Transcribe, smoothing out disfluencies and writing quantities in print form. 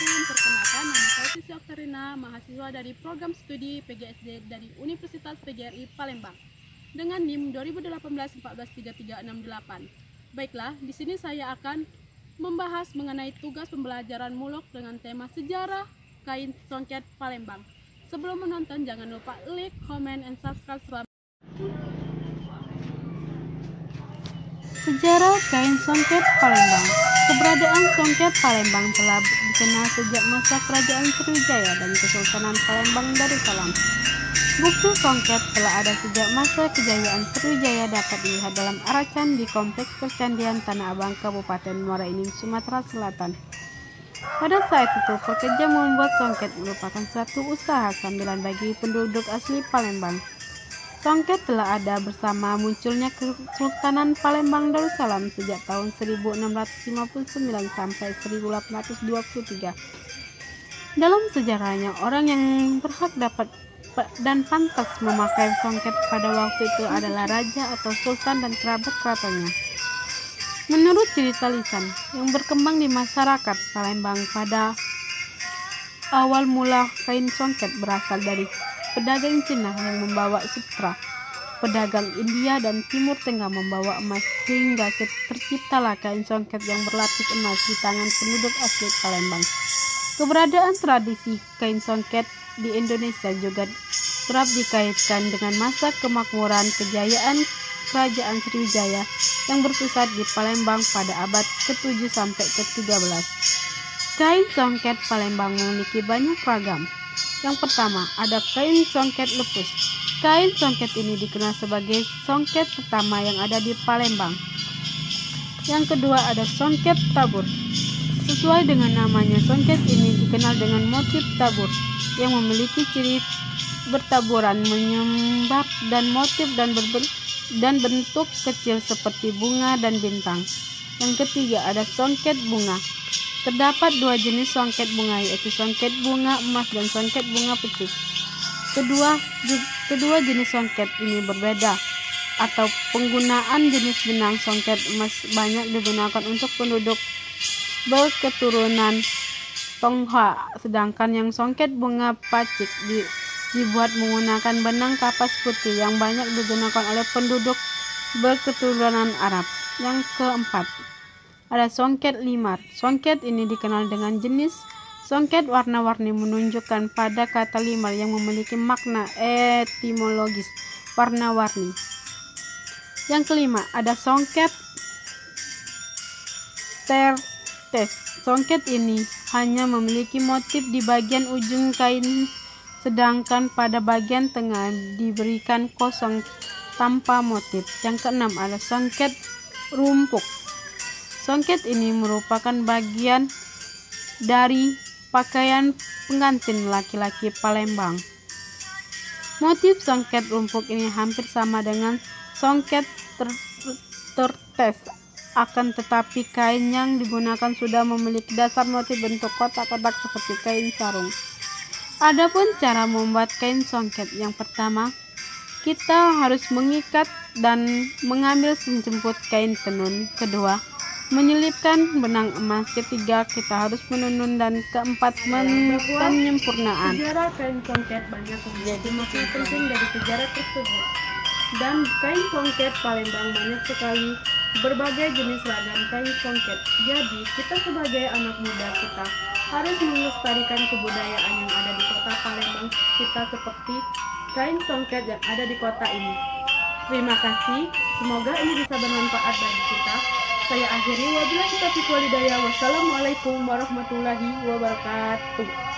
Assalamualaikum, perkenalkan nama saya Sisi Oktarina, mahasiswa dari program studi PGSD dari Universitas PGRI Palembang dengan NIM 2018-143368. Baiklah, di sini saya akan membahas mengenai tugas pembelajaran muluk dengan tema sejarah kain songket Palembang. Sebelum menonton, jangan lupa like, comment, and subscribe. Sejarah kain songket Palembang. Keberadaan songket Palembang telah dikenal sejak masa Kerajaan Sriwijaya dan Kesultanan Palembang Darussalam. Bukti songket telah ada sejak masa kejayaan Sriwijaya dapat dilihat dalam aracan di Kompleks Percandian Tanah Abang, Kabupaten Muara Enim, Sumatera Selatan. Pada saat itu, pekerja membuat songket merupakan suatu usaha sambilan bagi penduduk asli Palembang. Songket telah ada bersama munculnya Kesultanan Palembang Darussalam sejak tahun 1659 sampai 1823. Dalam sejarahnya, orang yang berhak dapat dan pantas memakai songket pada waktu itu adalah raja atau sultan dan kerabat keratonnya. Menurut cerita lisan yang berkembang di masyarakat Palembang, pada awal mula kain songket berasal dari pedagang Cina yang membawa sutra, pedagang India dan Timur Tengah membawa emas, sehingga terciptalah kain songket yang berlapis emas di tangan penduduk asli Palembang. Keberadaan tradisi kain songket di Indonesia juga kerap dikaitkan dengan masa kemakmuran kejayaan Kerajaan Sriwijaya yang berpusat di Palembang pada abad ke-7 sampai ke-13. Kain songket Palembang memiliki banyak ragam. Yang pertama, ada kain songket lepus. Kain songket ini dikenal sebagai songket pertama yang ada di Palembang. Yang kedua, ada songket tabur. Sesuai dengan namanya, songket ini dikenal dengan motif tabur yang memiliki ciri bertaburan, menyambar dan motif dan bentuk kecil seperti bunga dan bintang. Yang ketiga, ada songket bunga. Terdapat dua jenis songket bunga, yaitu songket bunga emas dan songket bunga pecuk. Kedua jenis songket ini berbeda, atau penggunaan jenis benang songket emas banyak digunakan untuk penduduk berketurunan Tongha, sedangkan yang songket bunga pacik dibuat menggunakan benang kapas putih yang banyak digunakan oleh penduduk berketurunan Arab. Yang keempat, ada songket limar. Songket ini dikenal dengan jenis songket warna-warni, menunjukkan pada kata limar yang memiliki makna etimologis warna-warni. Yang kelima, ada songket tertes. Songket ini hanya memiliki motif di bagian ujung kain, sedangkan pada bagian tengah diberikan kosong tanpa motif. Yang keenam, ada songket rumpuk. Songket ini merupakan bagian dari pakaian pengantin laki-laki Palembang. Motif songket rumpuk ini hampir sama dengan songket tertes, akan tetapi kain yang digunakan sudah memiliki dasar motif bentuk kotak-kotak seperti kain sarung. Adapun cara membuat kain songket, yang pertama, kita harus mengikat dan mengambil sejemput kain tenun. Kedua, menyelipkan benang emas. Ketiga, kita harus menenun. Dan keempat, penyempurnaan. Sejarah kain songket banyak menjadi makna penting dari sejarah tersebut. Dan kain songket Palembang banyak sekali berbagai jenis ragam kain songket. Jadi, kita sebagai anak muda, kita harus melestarikan kebudayaan yang ada di kota Palembang kita, seperti kain songket yang ada di kota ini. Terima kasih, semoga ini bisa bermanfaat bagi kita. Saya akhiri, wabillahi taufiq walhidayah. Wassalamualaikum warahmatullahi wabarakatuh.